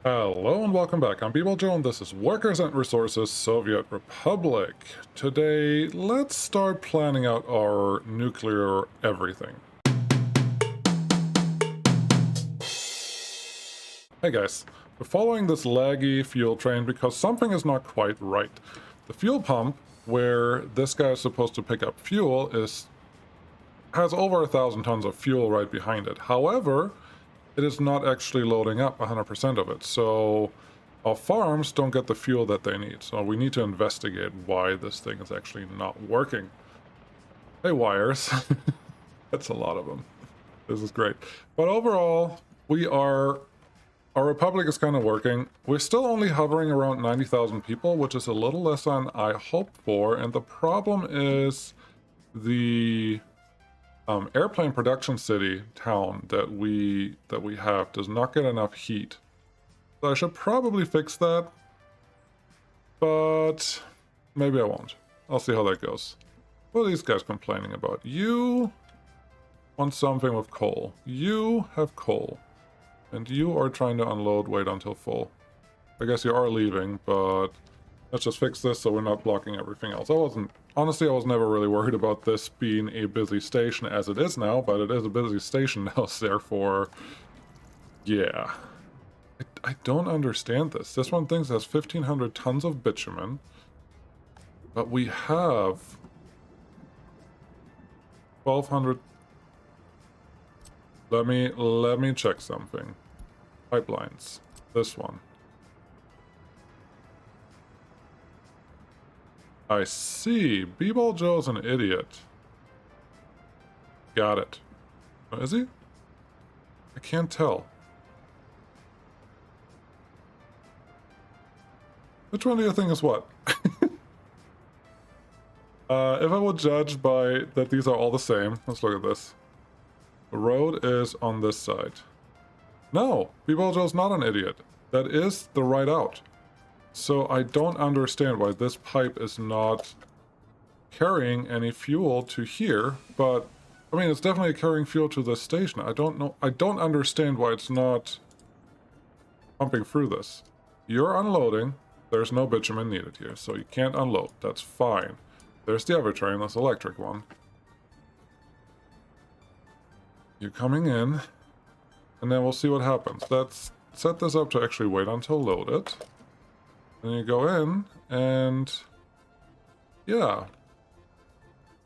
Hello and welcome back. I'm Joe and this is Workers and Resources Soviet Republic. Today, let's start planning out our nuclear everything. Hey guys, we're following this laggy fuel train because something is not quite right. The fuel pump, where this guy is supposed to pick up fuel, has over 1,000 tons of fuel right behind it. However, it is not actually loading up 100% of it, so our farms don't get the fuel that they need. So we need to investigate why this thing is actually not working. Hey, wires. That's a lot of them. This is great. But overall, our republic is kind of working. We're still only hovering around 90,000 people, which is a little less than I hoped for. And the problem is the airplane production city town that we have does not get enough heat. So I should probably fix that, but maybe I won't. I'll see how that goes. What are these guys complaining about? You want something with coal. You have coal. And you are trying to unload, wait until full. I guess you are leaving, but let's just fix this so we're not blocking everything else. Honestly, I was never really worried about this being a busy station as it is now, but it is a busy station now, so therefore, yeah. I don't understand this. This one thinks it has 1,500 tons of bitumen, but we have 1,200. Let me check something. Pipelines. This one. I see. B-Ball Joe's an idiot. Got it. Oh, is he? I can't tell. Which one do you think is what? If I would judge by that these are all the same, let's look at this. The road is on this side. No, B-Ball Joe's not an idiot. That is the right out. So I don't understand why this pipe is not carrying any fuel to here, but I mean, it's definitely carrying fuel to this station. I don't know. I don't understand why it's not pumping through this. You're unloading. There's no bitumen needed here, so you can't unload. That's fine. There's the other train, this electric one. You're coming in, and then we'll see what happens. Let's set this up to actually wait until loaded. Then you go in, and yeah.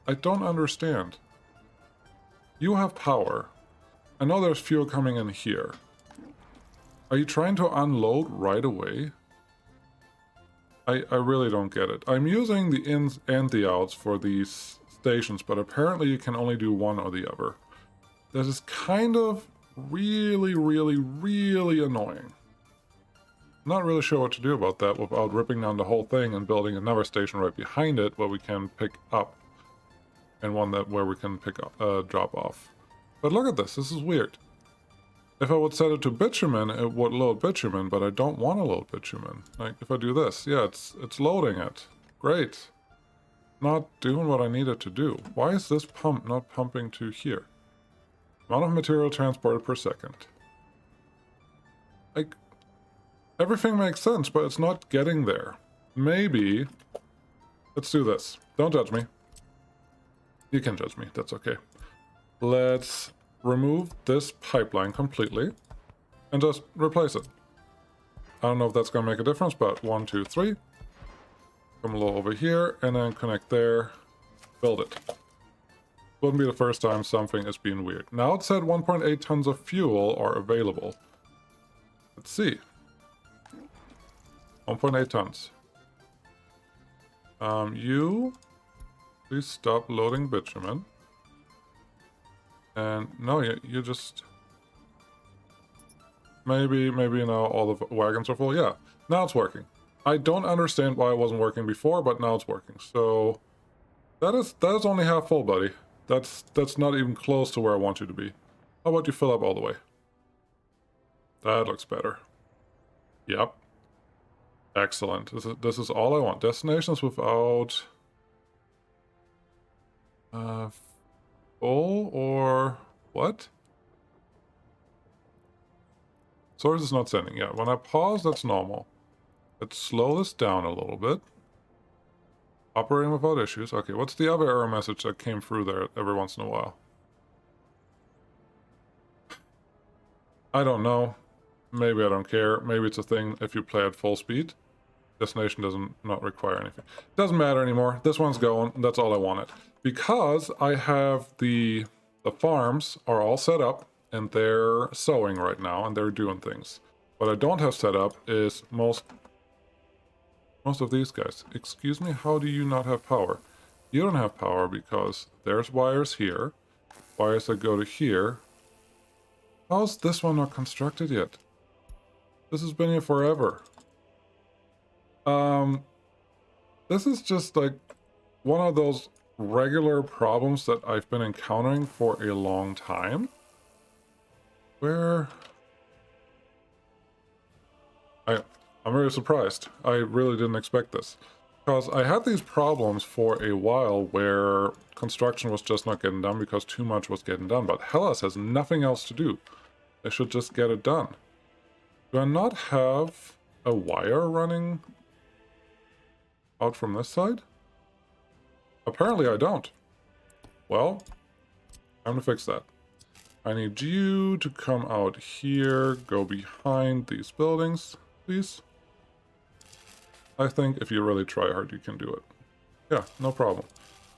I don't understand. You have power. I know there's fuel coming in here. Are you trying to unload right away? I really don't get it. I'm using the ins and the outs for these stations, but apparently you can only do one or the other. This is kind of really annoying. Not really sure what to do about that without ripping down the whole thing and building another station right behind it where we can pick up, and one where we can pick up, drop off. But look at this. This is weird. If I would set it to bitumen, it would load bitumen, but I don't want to load bitumen. Like, if I do this, yeah, it's loading it. Great. Not doing what I need it to do. Why is this pump not pumping to here? Amount of material transported per second. Like, everything makes sense, but it's not getting there. Maybe... Let's do this. Don't judge me. You can judge me. That's okay. Let's remove this pipeline completely and just replace it. I don't know if that's going to make a difference, but 1, 2, 3. Come a little over here and then connect there. Build it. Wouldn't be the first time something is being weird. Now it said 1.8 tons of fuel are available. Let's see. 1.8 tons. You please stop loading bitumen. And no, you just... Maybe now all the wagons are full. Yeah, now it's working. I don't understand why it wasn't working before, but now it's working. So that is only half full, buddy. That's not even close to where I want you to be. How about you fill up all the way? That looks better. Yep. Excellent. This is all I want. Destinations without... full or what? Source is not sending. Yeah, when I pause, that's normal. Let's slow this down a little bit. Operating without issues. Okay, what's the other error message that came through there every once in a while? I don't know. Maybe I don't care. Maybe it's a thing if you play at full speed. Destination doesn't not require anything. Doesn't matter anymore. This one's going. That's all I wanted. Because I have the farms are all set up and they're sowing right now and they're doing things. What I don't have set up is most of these guys. Excuse me, how do you not have power? You don't have power because there's wires here, wires that go to here. How's this one not constructed yet? This has been here forever. This is just like one of those regular problems that I've been encountering for a long time. Where I'm very surprised. I really didn't expect this. Because I had these problems for a while where construction was just not getting done because too much was getting done. But Hellas has nothing else to do. They should just get it done. Do I not have a wire running out from this side? Apparently I don't. Well, time to fix that. I need you to come out here, go behind these buildings, please. I think if you really try hard, you can do it. Yeah, no problem.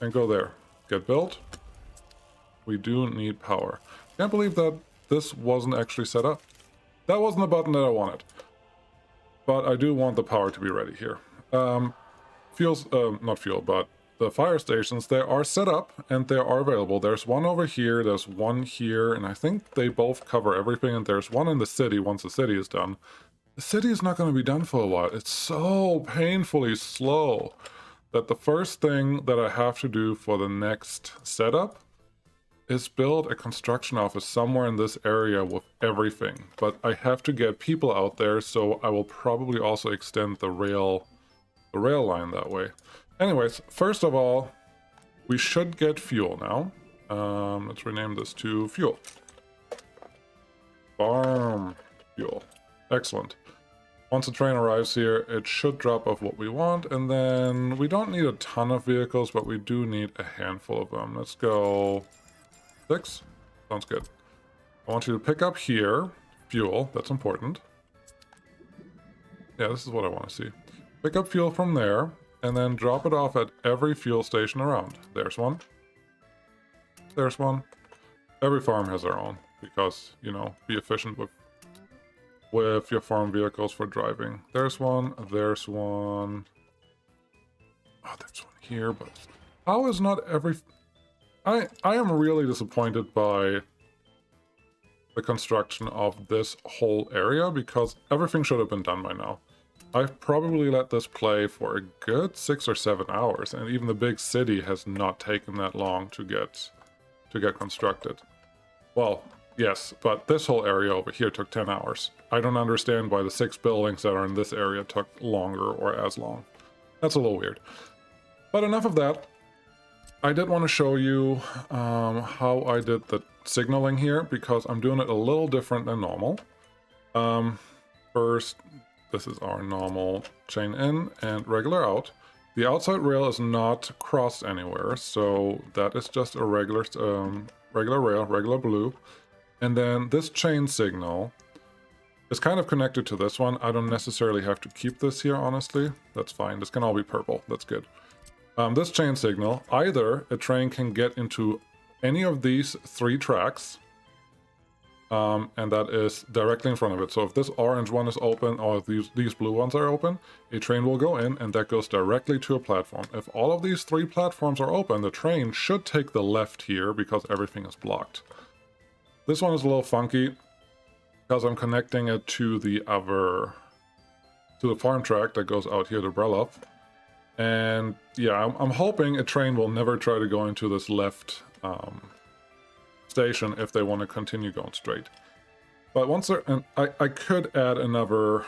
And go there. Get built. We do need power. Can't believe that this wasn't actually set up. That wasn't the button that I wanted. But I do want the power to be ready here. Fuels, not fuel, but the fire stations, they are set up and they are available. There's one over here, there's one here, and I think they both cover everything, and there's one in the city once the city is done. The city is not going to be done for a while. It's so painfully slow that the first thing that I have to do for the next setup is build a construction office somewhere in this area with everything. But I have to get people out there, so I will probably also extend the rail line that way. Anyways, first of all, we should get fuel now. Let's rename this to fuel. Farm fuel. Excellent. Once the train arrives here, it should drop off what we want, and then we don't need a ton of vehicles, but we do need a handful of them. Let's go 6. Sounds good. I want you to pick up here fuel. That's important. Yeah, this is what I want to see. Pick up fuel from there, and then drop it off at every fuel station around. There's one. There's one. Every farm has their own, because, you know, be efficient with your farm vehicles for driving. There's one. There's one. Oh, there's one here, but how is not every... I am really disappointed by the construction of this whole area, because everything should have been done by now. I've probably let this play for a good 6 or 7 hours, and even the big city has not taken that long to get constructed. Well, yes, but this whole area over here took 10 hours. I don't understand why the 6 buildings that are in this area took longer or as long. That's a little weird. But enough of that. I did want to show you how I did the signaling here, because I'm doing it a little different than normal. First, this is our normal chain in and regular out. The outside rail is not crossed anywhere, so that is just a regular rail, regular blue. And then this chain signal is kind of connected to this one. I don't necessarily have to keep this here, honestly. That's fine. This can all be purple. That's good. This chain signal, either a train can get into any of these 3 tracks, and that is directly in front of it. So if this orange one is open, or these blue ones are open, a train will go in, and that goes directly to a platform. If all of these 3 platforms are open, the train should take the left here, because everything is blocked. This one is a little funky, because I'm connecting it to the farm track that goes out here to Breloff. And yeah, I'm hoping a train will never try to go into this left station if they want to continue going straight. But once they're... And I could add another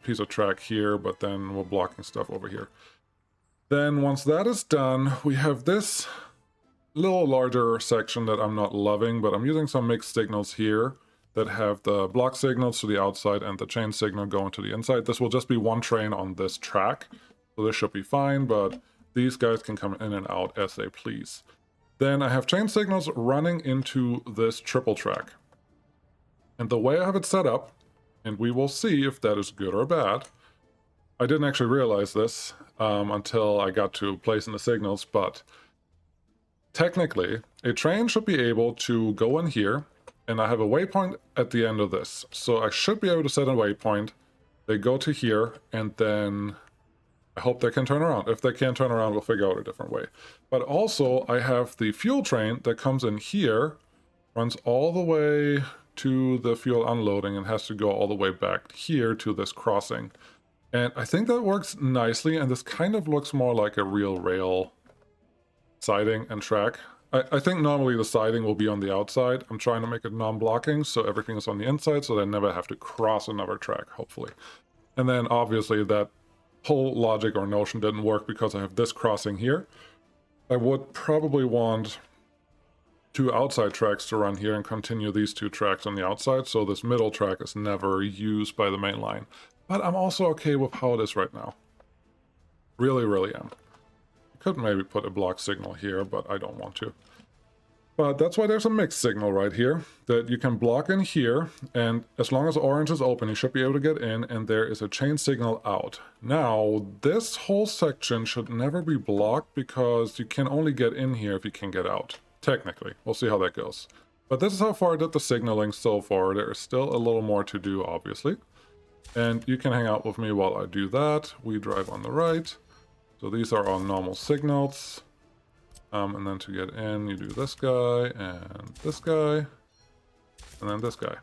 piece of track here, but then we're blocking stuff over here. Then once that is done, we have this little larger section that I'm not loving, but I'm using some mixed signals here that have the block signals to the outside and the chain signal going to the inside. This will just be one train on this track, so this should be fine, but these guys can come in and out as they please. Then I have chain signals running into this triple track. And the way I have it set up, and we will see if that is good or bad. I didn't actually realize this until I got to placing the signals, but technically, a train should be able to go in here, and I have a waypoint at the end of this. So I should be able to set a waypoint. They go to here, and then I hope they can turn around. If they can't turn around, we'll figure out a different way. But also, I have the fuel train that comes in here, runs all the way to the fuel unloading, and has to go all the way back here to this crossing. And I think that works nicely, and this kind of looks more like a real rail siding and track. I think normally the siding will be on the outside. I'm trying to make it non-blocking, so everything is on the inside, so they never have to cross another track, hopefully. And then obviously that whole logic or notion didn't work because I have this crossing here. I would probably want 2 outside tracks to run here and continue these 2 tracks on the outside, so this middle track is never used by the main line. But I'm also okay with how it is right now. Really, really am. Could maybe put a block signal here, but I don't want to. But that's why there's a mixed signal right here, that you can block in here, and as long as orange is open, you should be able to get in, and there is a chain signal out. Now, this whole section should never be blocked because you can only get in here if you can get out. Technically. We'll see how that goes. But this is how far I did the signaling so far. There is still a little more to do, obviously. And you can hang out with me while I do that. We drive on the right. So these are all normal signals. And then to get in, you do this guy, and then this guy.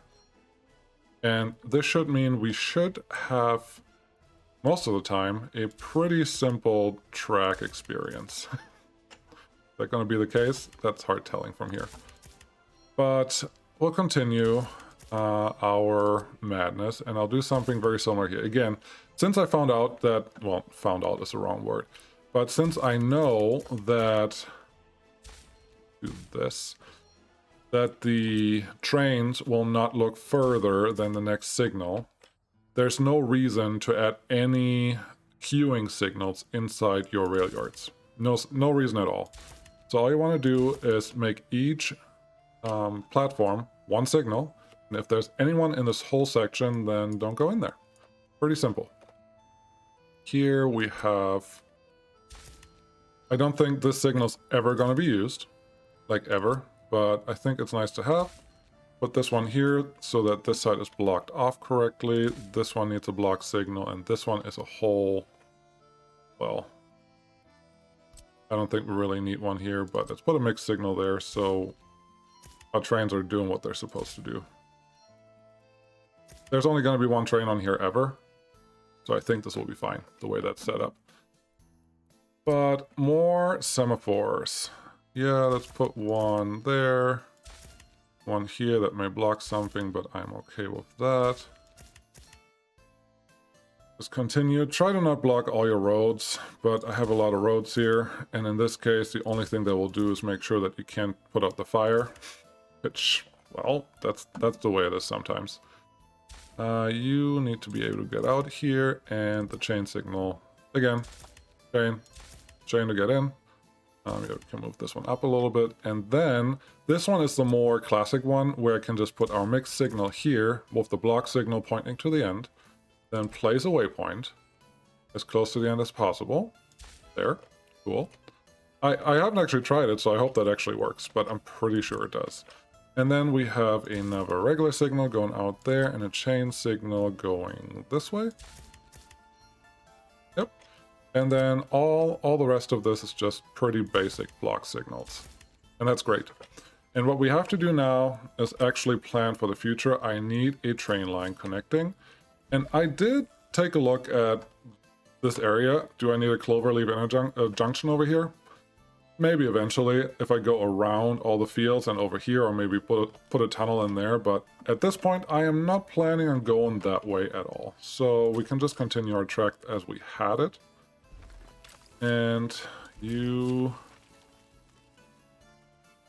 And this should mean we should have, most of the time, a pretty simple track experience. Is that going to be the case? That's hard telling from here. But we'll continue our madness, and I'll do something very similar here. Again, since I found out that, well, found out is the wrong word, but since I know that, do this, that the trains will not look further than the next signal, there's no reason to add any queuing signals inside your rail yards. No reason at all. So all you want to do is make each platform one signal, and if there's anyone in this whole section, then don't go in there. Pretty simple. Here we have, I don't think this signal's ever going to be used, like ever, but I think it's nice to have. Put this one here so that this side is blocked off correctly. This one needs a block signal, and this one is a whole, well, I don't think we really need one here, but let's put a mixed signal there so our trains are doing what they're supposed to do. There's only going to be one train on here ever, so I think this will be fine, the way that's set up. But more semaphores. Yeah, let's put one there. One here that may block something, but I'm okay with that. Just continue. Try to not block all your roads, but I have a lot of roads here, and in this case, the only thing that will do is make sure that you can't put out the fire, which, well, that's the way it is sometimes. You need to be able to get out here, and the chain signal, again, chain to get in. You can move this one up a little bit, and then this one is the more classic one, where I can just put our mixed signal here, with the block signal pointing to the end, then place a waypoint as close to the end as possible. There, cool. I haven't actually tried it, so I hope that actually works, but I'm pretty sure it does. And then we have another regular signal going out there, and a chain signal going this way. Yep. And then all the rest of this is just pretty basic block signals. And that's great. And what we have to do now is actually plan for the future. I need a train line connecting. And I did take a look at this area. Do I need a cloverleaf junction over here? Maybe eventually, if I go around all the fields and over here, or maybe put a tunnel in there. But at this point, I am not planning on going that way at all. So we can just continue our track as we had it. And you...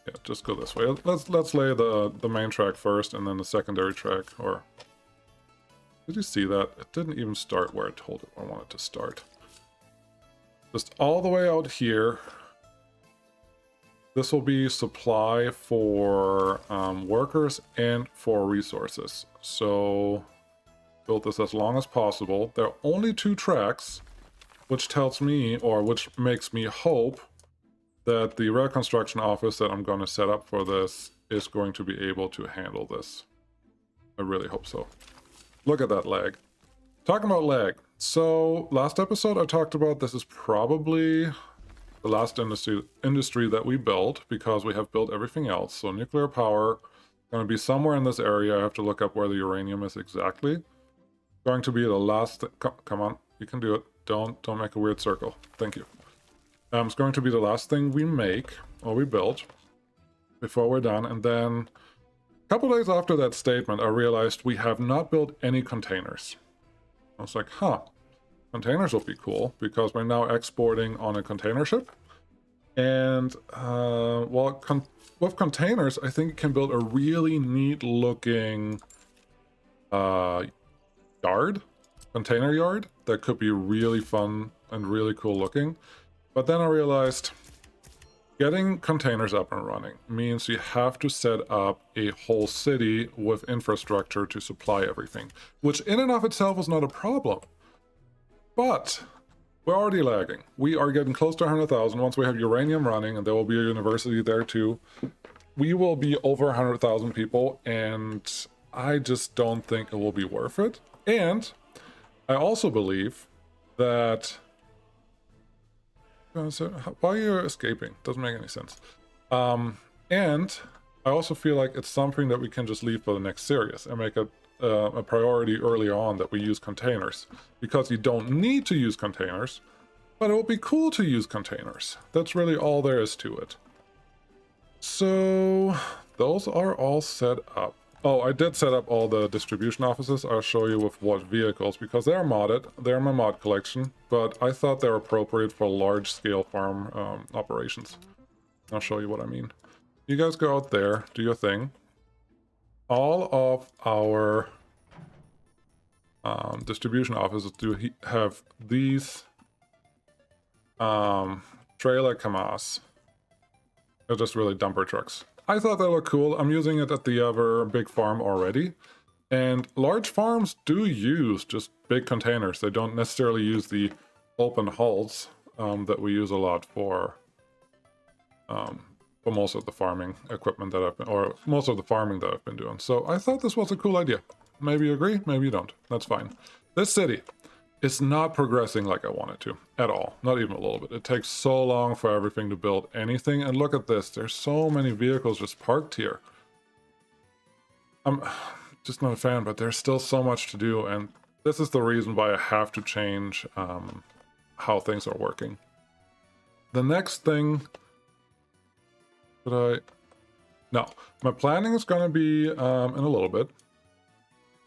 Yeah, just go this way. Let's lay the main track first and then the secondary track. Or did you see that? It didn't even start where I told it I wanted to start. Just all the way out here. This will be supply for workers and for resources. So build this as long as possible. There are only 2 tracks, which tells me, or which makes me hope, that the rail construction office that I'm going to set up for this is going to be able to handle this. I really hope so. Look at that lag. Talking about lag. So last episode I talked about this is probably the last industry that we built, because we have built everything else. So nuclear power, going to be somewhere in this area. I have to look up where the uranium is exactly. Going to be the last... Come on, you can do it. Don't make a weird circle. Thank you. It's going to be the last thing we make, or we build, before we're done. And then a couple days after that statement, I realized we have not built any containers. I was like, huh, containers will be cool, because we're now exporting on a container ship. And, well, with containers, I think you can build a really neat looking yard, container yard, that could be really fun and really cool looking. But then I realized getting containers up and running means you have to set up a whole city with infrastructure to supply everything, which in and of itself is not a problem. But we're already lagging. We are getting close to 100,000. Once we have uranium running, and there will be a university there too, we will be over 100,000 people, and I just don't think it will be worth it. And I also believe that... So why are you escaping? Doesn't make any sense. And I also feel like it's something that we can just leave for the next series and make a priority earlier on, that we use containers. Because you don't need to use containers, but it will be cool to use containers. That's really all there is to it. So those are all set up. Oh, I did set up all the distribution offices. I'll show you with what vehicles, because they're modded. They're in my mod collection, but I thought they're appropriate for large-scale farm operations. I'll show you what I mean. You guys go out there, do your thing. All of our distribution offices do have these trailer Kamaz. They're just really dumper trucks. I thought they looked cool. I'm using it at the other big farm already. And large farms do use just big containers. They don't necessarily use the open hulls that we use a lot for most of the farming equipment that I've been, or most of the farming that I've been doing. So I thought this was a cool idea. Maybe you agree, maybe you don't. That's fine. This city is not progressing like I want it to at all. Not even a little bit. It takes so long for everything to build anything. And look at this. There's so many vehicles just parked here. I'm just not a fan, but there's still so much to do. And this is the reason why I have to change how things are working. The next thing that no, my planning is going to be in a little bit.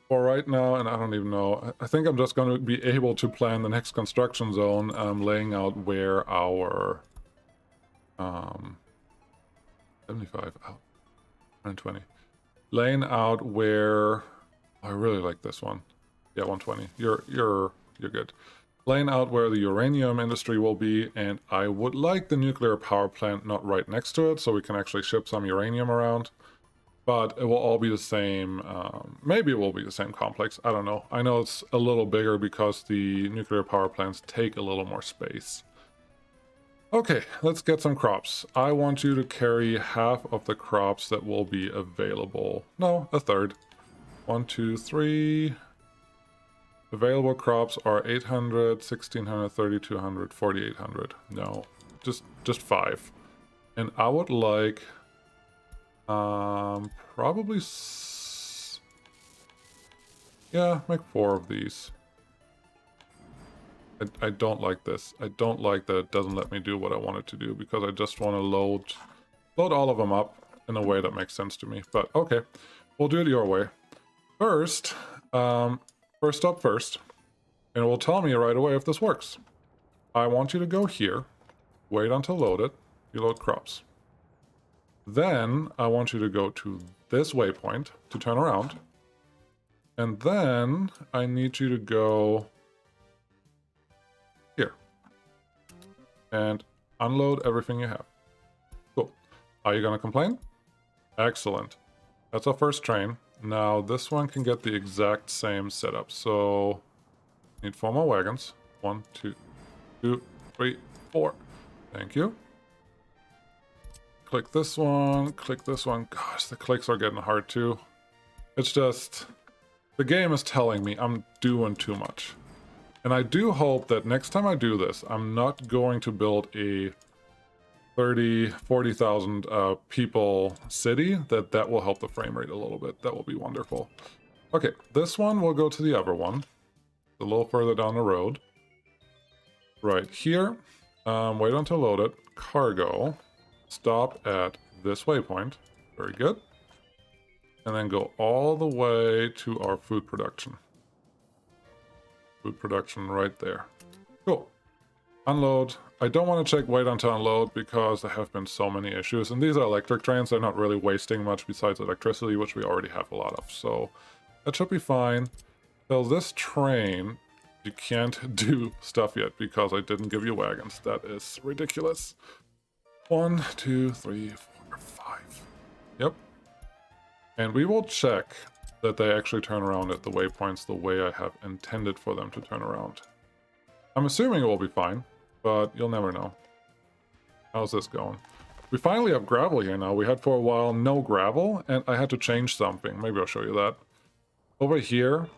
For right now, and I don't even know, I think I'm just going to be able to plan the next construction zone, laying out where our 75 out 120, laying out where I really like this one. Yeah, 120. You're good. Laying out where the uranium industry will be, and I would like the nuclear power plant not right next to it, so we can actually ship some uranium around. But it will all be the same. Maybe it will be the same complex. I don't know. I know it's a little bigger because the nuclear power plants take a little more space. Okay, let's get some crops. I want you to carry half of the crops that will be available. No, a third. 1, 2, 3. Available crops are 800, 1600, 3200, 4800. No, just 5. And I would like... probably... yeah, make 4 of these. I don't like this. I don't like that it doesn't let me do what I want it to do, because I just want to load all of them up in a way that makes sense to me. But okay, we'll do it your way. First, first up first, and it will tell me right away if this works. I want you to go here, wait until loaded, you load crops. Then I want you to go to this waypoint to turn around. And then I need you to go here and unload everything you have. Cool. Are you going to complain? Excellent. That's our first train. Now this one can get the exact same setup. So need 4 more wagons. 1, 2, 2, 3, 4. Thank you. Click this one. Click this one. Gosh, the clicks are getting hard too. It's just... the game is telling me I'm doing too much. And I do hope that next time I do this, I'm not going to build a 40,000 people city. That will help the frame rate a little bit. That will be wonderful. Okay, this one will go to the other one. A little further down the road. Right here. Wait until loaded. Cargo. Stop at this waypoint. Very good. And then go all the way to our food production. Food production right there. Cool. Unload. I don't want to check wait until unload because there have been so many issues. And these are electric trains. They're not really wasting much besides electricity, which we already have a lot of. So that should be fine. Till this train, you can't do stuff yet because I didn't give you wagons. That is ridiculous. 1, 2, 3, 4, 5. Yep. And we will check that they actually turn around at the waypoints the way I have intended for them to turn around. I'm assuming it will be fine, but you'll never know. How's this going? We finally have gravel here now. We had for a while no gravel, and I had to change something. Maybe I'll show you that. Over here,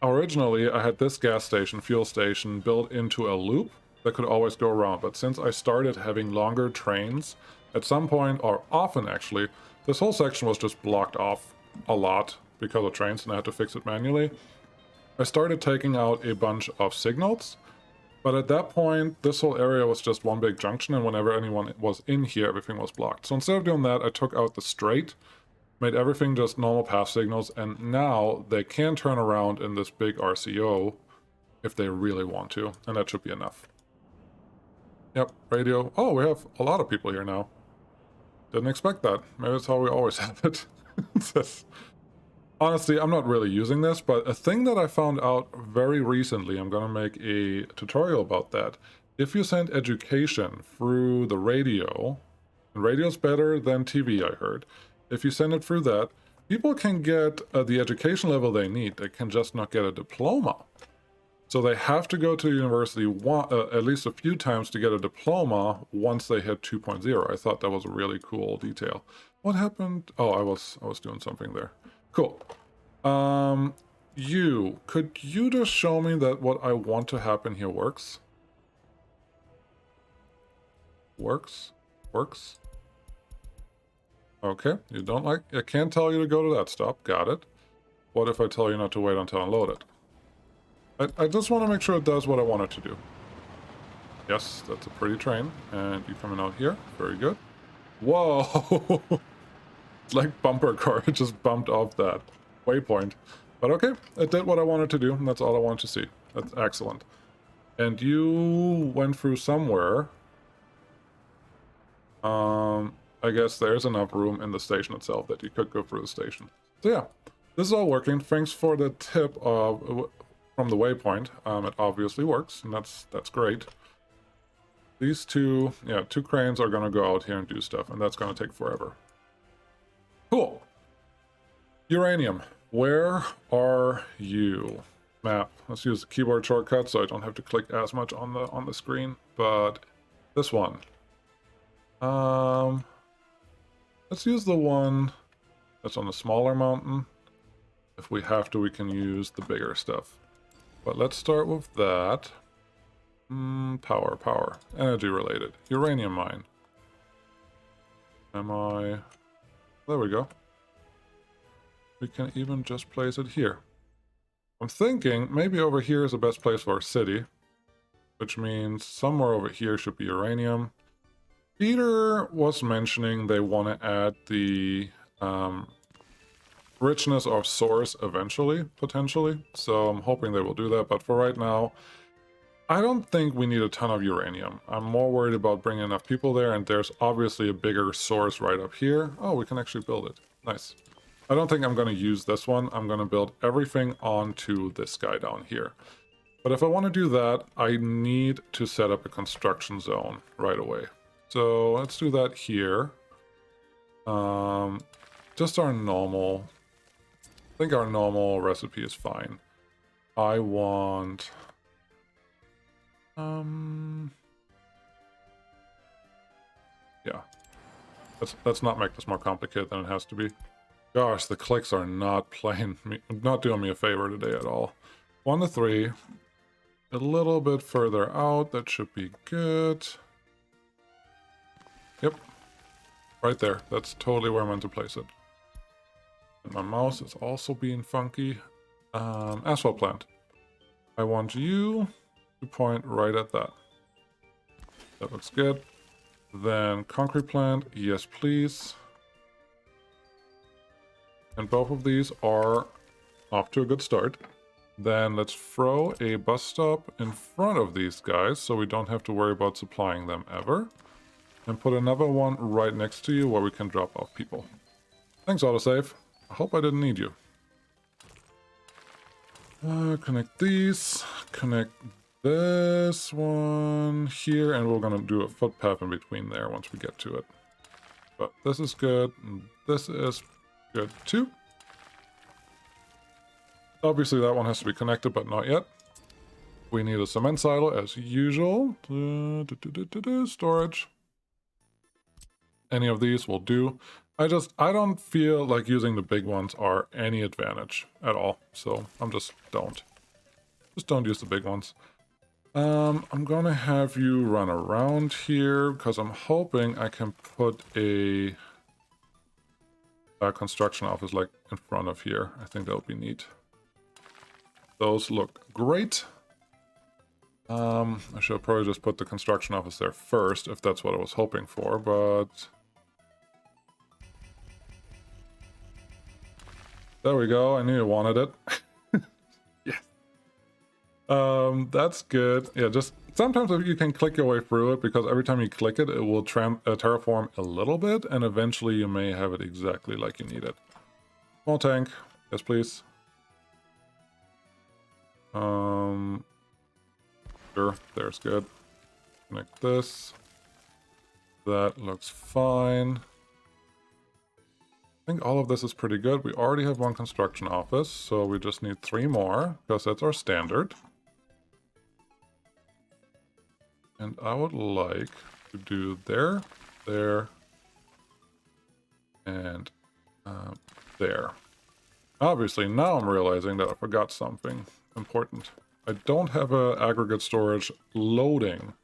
originally I had this gas station, fuel station, built into a loop that could always go around. But since I started having longer trains, at some point, or often actually, this whole section was just blocked off a lot because of trains, and I had to fix it manually. I started taking out a bunch of signals, but at that point, this whole area was just one big junction, and whenever anyone was in here, everything was blocked. So instead of doing that, I took out the straight, made everything just normal path signals, and now they can turn around in this big RCO if they really want to, and that should be enough. Yep, radio. Oh, we have a lot of people here now. Didn't expect that. Maybe that's how we always have it. Honestly, I'm not really using this, but a thing that I found out very recently, I'm going to make a tutorial about that. If you send education through the radio, and radio's better than TV, I heard. If you send it through that, people can get the education level they need. They can just not get a diploma. So they have to go to university at least a few times to get a diploma once they hit 2.0. I thought that was a really cool detail. What happened? Oh, I was doing something there. Cool. Could you just show me that what I want to happen here works? Works? Works? Okay, you don't like... I can't tell you to go to that stop. Got it. What if I tell you not to wait until I unload it? I just want to make sure it does what I want it to do. Yes, that's a pretty train. And you coming out here. Very good. Whoa! It's like bumper car. It just bumped off that waypoint. But okay, it did what I wanted to do, and that's all I wanted to see. That's excellent. And you went through somewhere. I guess there's enough room in the station itself that you could go through the station. So yeah, this is all working. Thanks for the tip of... from the waypoint. It obviously works, and that's great. These two cranes are going to go out here and do stuff, and that's going to take forever. Cool. Uranium, where are you? Map. Let's use the keyboard shortcut so I don't have to click as much on the screen. But this one. Let's use the one that's on the smaller mountain. If we have to, we can use the bigger stuff. But let's start with that. Power. Energy related. Uranium mine. There we go. We can even just place it here. I'm thinking maybe over here is the best place for our city. Which means somewhere over here should be uranium. Peter was mentioning they want to add the richness of source eventually, potentially. So I'm hoping they will do that. But for right now, I don't think we need a ton of uranium. I'm more worried about bringing enough people there, and there's obviously a bigger source right up here. Oh, we can actually build it. Nice. I don't think I'm going to use this one. I'm going to build everything onto this guy down here. But if I want to do that, I need to set up a construction zone right away. So let's do that here. Just our normal... I think our normal recipe is fine. I want... yeah. Let's not make this more complicated than it has to be. Gosh, the clicks are not playing me, not doing me a favor today at all. 1 to 3. A little bit further out, that should be good. Yep. Right there. That's totally where I'm meant to place it. And my mouse is also being funky. Asphalt plant. I want you to point right at that. That looks good. Then concrete plant, yes please. And both of these are off to a good start. Then let's throw a bus stop in front of these guys so we don't have to worry about supplying them ever. And put another one right next to you where we can drop off people. Thanks, autosave. I hope I didn't need you. Connect these. Connect this one here. And we're going to do a footpath in between there once we get to it. But this is good. And this is good too. Obviously that one has to be connected, but not yet. We need a cement silo as usual. Storage. Any of these will do. I don't feel like using the big ones are any advantage at all. So I'm just don't use the big ones. I'm gonna have you run around here because I'm hoping I can put a construction office like in front of here. I think that would be neat. Those look great. I should probably just put the construction office there first if that's what I was hoping for, but there we go. I knew you wanted it. Yes. That's good. Yeah, just sometimes you can click your way through it because every time you click it, it will terraform a little bit, and eventually you may have it exactly like you need it. Small tank. Yes, please. Sure, there's good. Connect this. That looks fine. I think all of this is pretty good. We already have one construction office, so we just need 3 more, because that's our standard. And I would like to do there, and there. Obviously, now I'm realizing that I forgot something important. I don't have an aggregate storage loading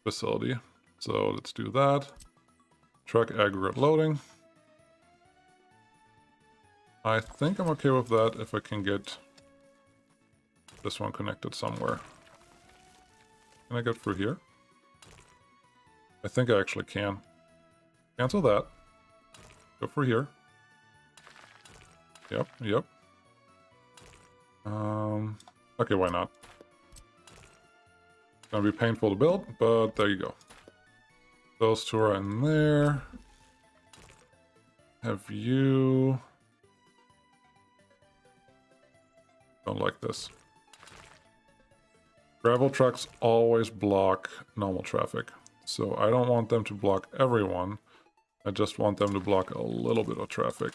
facility, so let's do that. Truck aggregate loading. I think I'm okay with that if I can get this one connected somewhere. Can I get through here? I think I actually can. Cancel that. Go through here. Yep. Okay, why not? It's gonna be painful to build, but there you go. Those 2 are in there. Have you... Don't like this. Gravel trucks always block normal traffic, so I don't want them to block everyone. I just want them to block a little bit of traffic.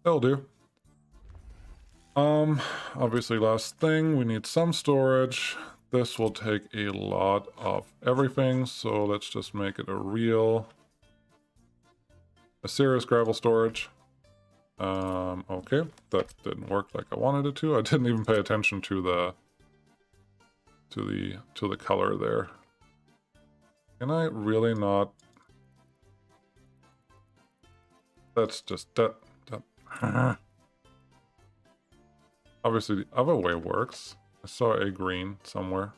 That'll do. Obviously last thing, we need some storage. This will take a lot of everything, so let's just make it a serious gravel storage. Okay, that didn't work like I wanted it to. I didn't even pay attention to the color there. Can I really not? That's just that. Obviously, the other way works. I saw a green somewhere.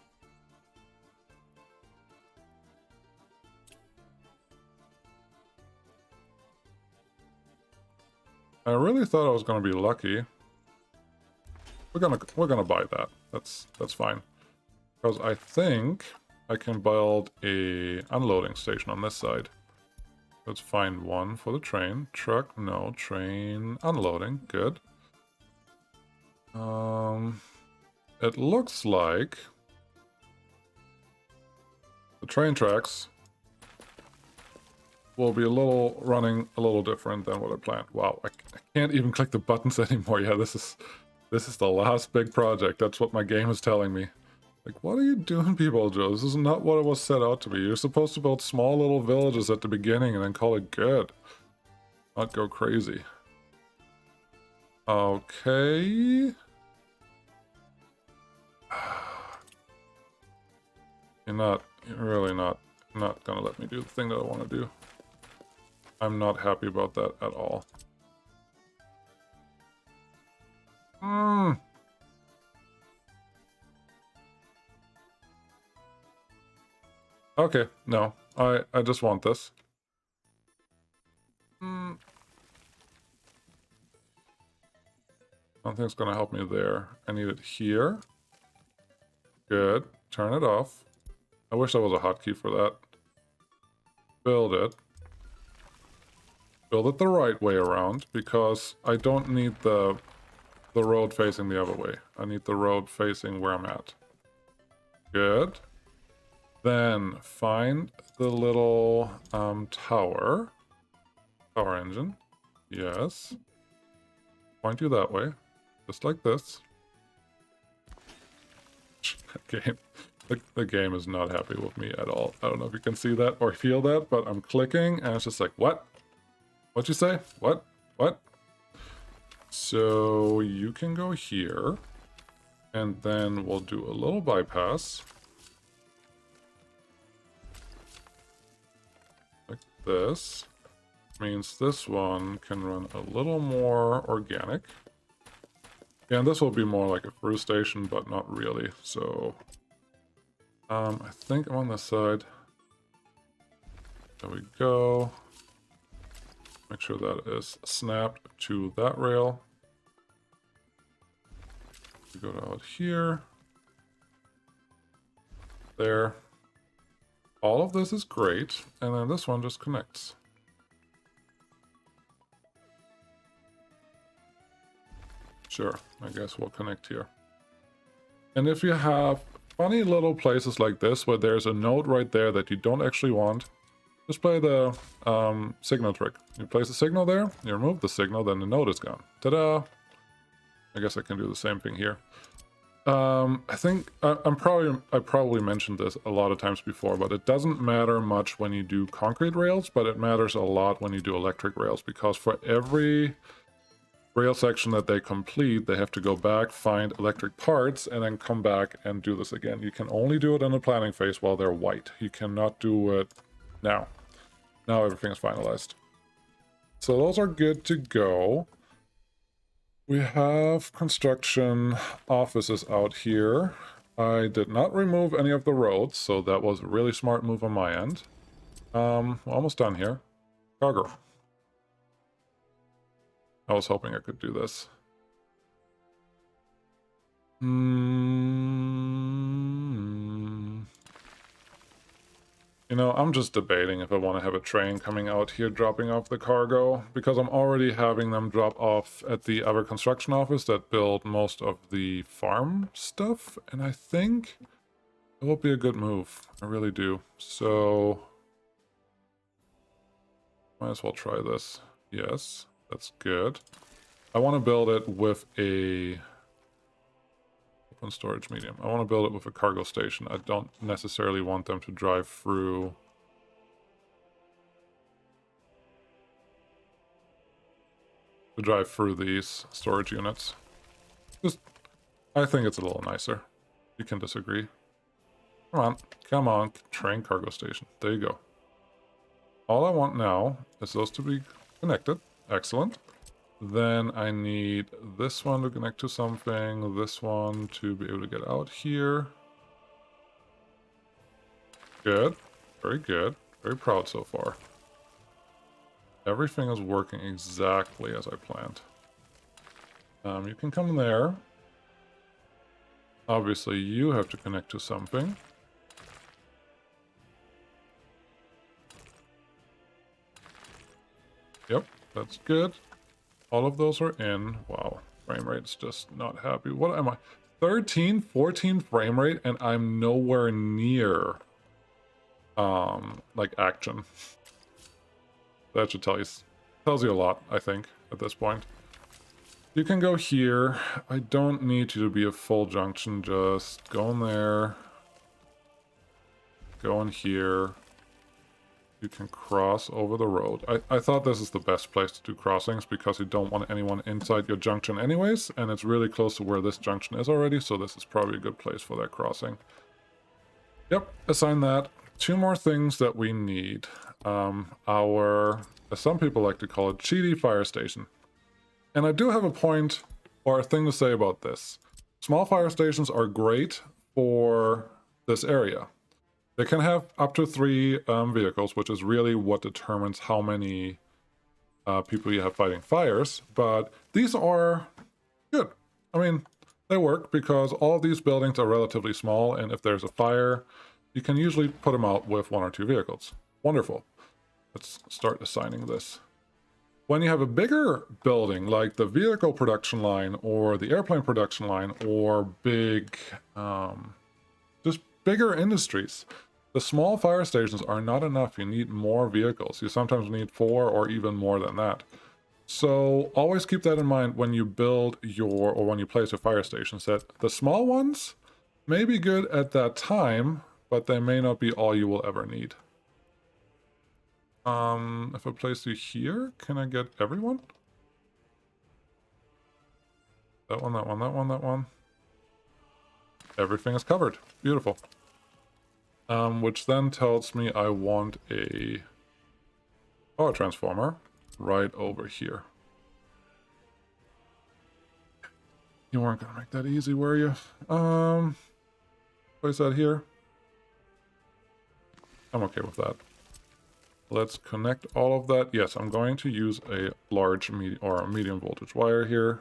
I really thought I was going to be lucky. we're gonna buy that. That's fine. Because I think I can build a unloading station on this side. Let's find one for the train. Truck, no. Train unloading, good. It looks like the train tracks will be running a little different than what I planned. Wow, I can't even click the buttons anymore. Yeah, this is the last big project. That's what my game is telling me. Like, what are you doing, people, Joe? This is not what it was set out to be. You're supposed to build small little villages at the beginning and then call it good. Not go crazy. Okay. You're really not gonna let me do the thing that I want to do. I'm not happy about that at all. Okay, no. I just want this. Nothing's gonna help me there. I need it here. Good. Turn it off. I wish there was a hotkey for that. Build it. Build it the right way around, because I don't need the road facing the other way. I need the road facing where I'm at. Good. Then find the little tower. Power engine. Yes. Point you that way. Just like this. Game. The game is not happy with me at all. I don't know if you can see that or feel that, but I'm clicking and it's just like, what? What'd you say? What? What? So you can go here, and then we'll do a little bypass. Like this. Means this one can run a little more organic. Yeah, and this will be more like a fruit station, but not really. So, I think I'm on this side. There we go. Make sure that is snapped to that rail. We go out here. There. All of this is great, and then this one just connects. Sure, I guess we'll connect here. And if you have funny little places like this where there's a node right there that you don't actually want, just play the signal trick. You place a signal there, you remove the signal, then the node is gone. Ta-da! I guess I can do the same thing here. I think I probably mentioned this a lot of times before, but it doesn't matter much when you do concrete rails, but it matters a lot when you do electric rails, because for every rail section that they complete, they have to go back, find electric parts, and then come back and do this again. You can only do it in the planning phase while they're white. You cannot do it now. Now everything is finalized. So those are good to go. We have construction offices out here. I did not remove any of the roads, so that was a really smart move on my end. We're almost done here. Cargo. I was hoping I could do this. You know, I'm just debating if I want to have a train coming out here dropping off the cargo, because I'm already having them drop off at the other construction office that build most of the farm stuff, and I think it will be a good move. I really do. So, might as well try this. Yes, that's good. I want to build it with a open storage medium. I want to build it with a cargo station. I don't necessarily want them to drive through these storage units. Just, I think it's a little nicer. You can disagree. Come on, train cargo station. There you go. All I want now is those to be connected. Excellent. Then I need this one to connect to something, this one to be able to get out here. Good. Very good. Very proud so far. Everything is working exactly as I planned. You can come there. Obviously, you have to connect to something. Yep, that's good. All of those are in. Wow, frame rate's just not happy. What am I? 13, 14 frame rate, and I'm nowhere near, like, action. That should tells you a lot, I think, at this point. You can go here. I don't need you to be a full junction. Just go in there. Go in here. You can cross over the road. I thought this is the best place to do crossings because you don't want anyone inside your junction anyways, and it's really close to where this junction is already, so this is probably a good place for that crossing. Yep, assign that. 2 more things that we need. As some people like to call it, cheaty fire station. And I do have a point or a thing to say about this. Small fire stations are great for this area. They can have up to 3 vehicles, which is really what determines how many people you have fighting fires. But these are good. I mean, they work because all these buildings are relatively small, and if there's a fire, you can usually put them out with 1 or 2 vehicles. Wonderful. Let's start assigning this. When you have a bigger building, like the vehicle production line or the airplane production line or big, just bigger industries, the small fire stations are not enough. You need more vehicles. You sometimes need 4 or even more than that. So always keep that in mind when you build or when you place your fire stations, that the small ones may be good at that time, but they may not be all you will ever need. If I place you here, can I get everyone? That one, that one, that one, that one. Everything is covered. Beautiful. Which then tells me I want a power transformer right over here. You weren't gonna make that easy, were you? Place that here. I'm okay with that. Let's connect all of that. Yes, I'm going to use a large medium voltage wire here.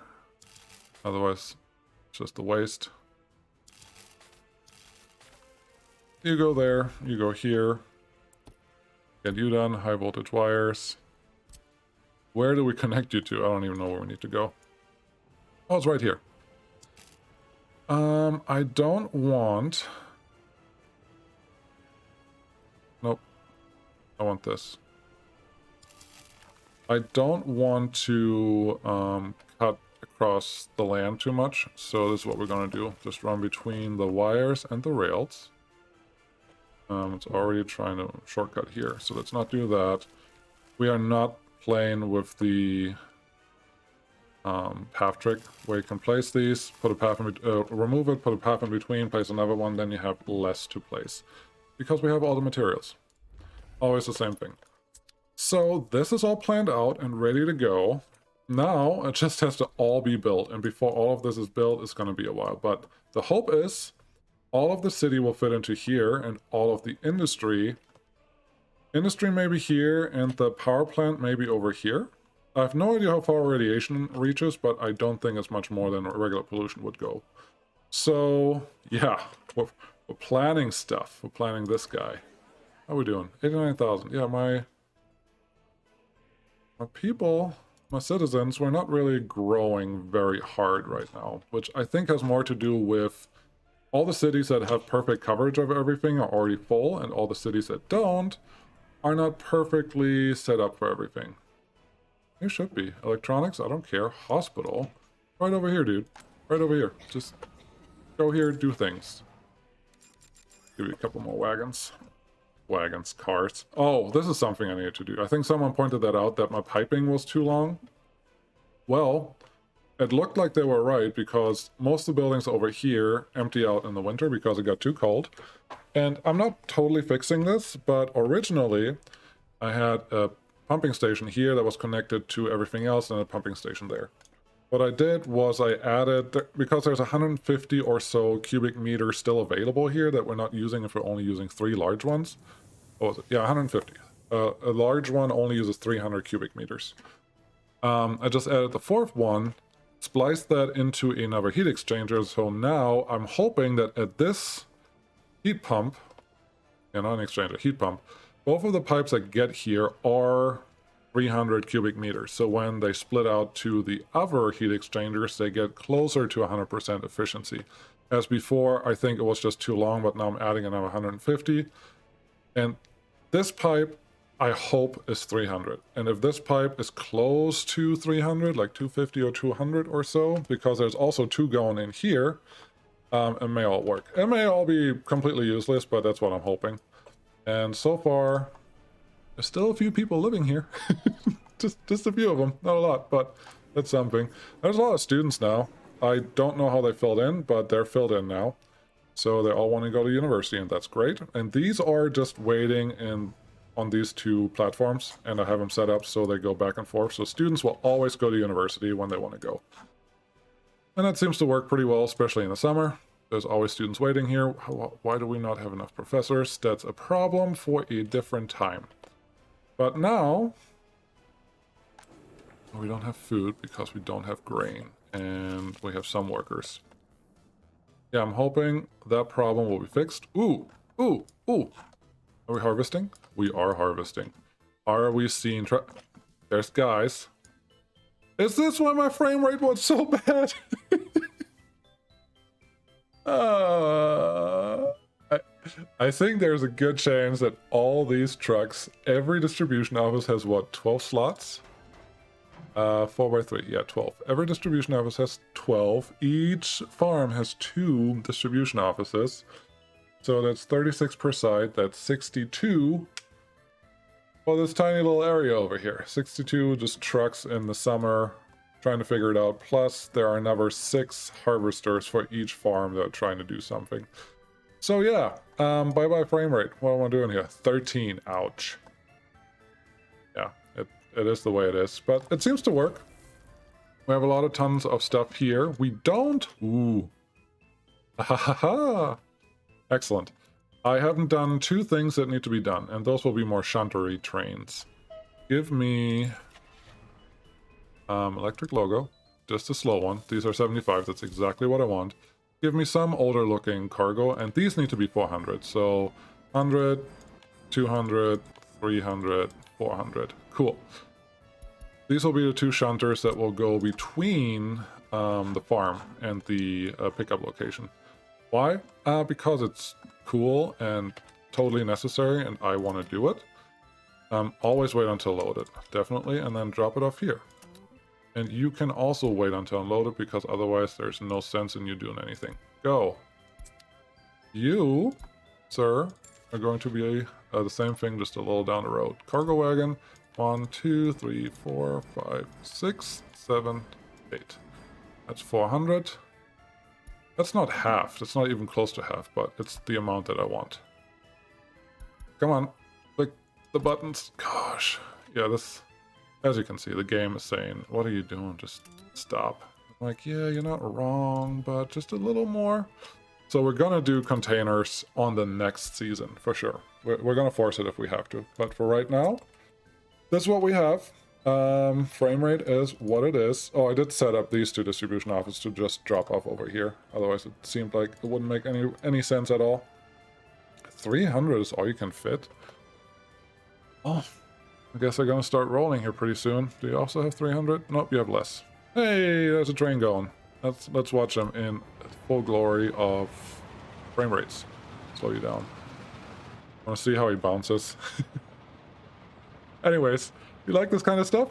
Otherwise, it's just a waste. You go there, you go here. Get you done, high voltage wires. Where do we connect you to? I don't even know where we need to go. Oh, it's right here. I don't want... Nope. I want this. I don't want to cut across the land too much, so this is what we're going to do. Just run between the wires and the rails. It's already trying to shortcut here, so let's not do that. We are not playing with the path trick, where you can place these, put a path in remove it, put a path in between, place another one, then you have less to place. Because we have all the materials. Always the same thing. So this is all planned out and ready to go. Now it just has to all be built, and before all of this is built, it's going to be a while. But the hope is all of the city will fit into here, and all of the industry may be here, and the power plant may be over here. I have no idea how far radiation reaches, but I don't think it's much more than regular pollution would go. So yeah, we're planning stuff. We're planning this guy. How are we doing? 89,000. Yeah, my people, my citizens, we're not really growing very hard right now, which I think has more to do with all the cities that have perfect coverage of everything are already full, and all the cities that don't are not perfectly set up for everything. You should be. Electronics, I don't care. Hospital. Right over here, dude. Right over here. Just go here, do things. Give you a couple more wagons. Wagons, cars. Oh, this is something I need to do. I think someone pointed that out, that my piping was too long. Well, it looked like they were right, because most of the buildings over here empty out in the winter because it got too cold. And I'm not totally fixing this, but originally I had a pumping station here that was connected to everything else and a pumping station there. What I did was I added, because there's 150 or so cubic meters still available here that we're not using if we're only using 3 large ones. What was it? Yeah, 150. A large one only uses 300 cubic meters. I just added the 4th one splice that into another heat exchanger. So now I'm hoping that at this heat pump, not an exchanger, heat pump, both of the pipes that get here are 300 cubic meters. So when they split out to the other heat exchangers, they get closer to 100% efficiency. As before, I think it was just too long, but now I'm adding another 150. And this pipe, I hope, is 300. And if this pipe is close to 300, like 250 or 200 or so, because there's also two going in here, it may all work. It may all be completely useless, but that's what I'm hoping. And so far, there's still a few people living here. just a few of them, not a lot, but that's something. There's a lot of students now. I don't know how they filled in, but they're filled in now. So they all want to go to university, and that's great. And these are just waiting on these two platforms, and I have them set up so they go back and forth. So students will always go to university when they want to go. And that seems to work pretty well, especially in the summer. There's always students waiting here. Why do we not have enough professors? That's a problem for a different time. But now, we don't have food because we don't have grain, and we have some workers. Yeah, I'm hoping that problem will be fixed. Ooh. Are we harvesting? We are harvesting. Are we seeing... There's guys. Is this why my frame rate was so bad? I think there's a good chance that all these trucks, every distribution office has what, 12 slots? 4x3, yeah, 12. Every distribution office has 12. Each farm has 2 distribution offices. So that's 36 per side. That's 62 for this tiny little area over here. 62 just trucks in the summer trying to figure it out. Plus, there are another 6 harvesters for each farm that are trying to do something. So yeah, bye-bye frame rate. What am I doing here? 13, ouch. Yeah, it is the way it is, but it seems to work. We have a lot of tons of stuff here. We don't... Ooh. Ha. Excellent. I haven't done 2 things that need to be done, and those will be more shuntery trains. Give me... electric logo. Just a slow one. These are 75. That's exactly what I want. Give me some older looking cargo, and these need to be 400. So 100, 200, 300, 400. Cool. These will be the 2 shunters that will go between the farm and the pickup location. Why? Because it's cool and totally necessary, and I want to do it. Always wait until loaded, definitely, and then drop it off here. And you can also wait until unloaded, because otherwise there's no sense in you doing anything. Go. You, sir, are going to be the same thing, just a little down the road. Cargo wagon, 1, 2, 3, 4, 5, 6, 7, 8. That's 400. That's not half. That's not even close to half, but it's the amount that I want. Come on. Click the buttons. Gosh. Yeah, this... As you can see, the game is saying, what are you doing? Just stop. I'm like, yeah, you're not wrong, but just a little more. So we're going to do containers on the next season, for sure. We're going to force it if we have to. But for right now, this is what we have. Frame rate is what it is. Oh, I did set up these 2 distribution offices to just drop off over here. Otherwise, it seemed like it wouldn't make any sense at all. 300 is all you can fit. Oh, I guess they're going to start rolling here pretty soon. Do you also have 300? Nope, you have less. Hey, there's a train going. Let's watch them in full glory of frame rates. Slow you down. Want to see how he bounces? Anyways, if you like this kind of stuff,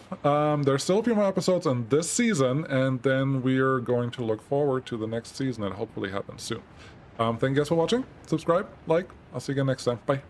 there's still a few more episodes in this season, and then we are going to look forward to the next season that hopefully happens soon. Thank you guys for watching. Subscribe, like. I'll see you again next time. Bye.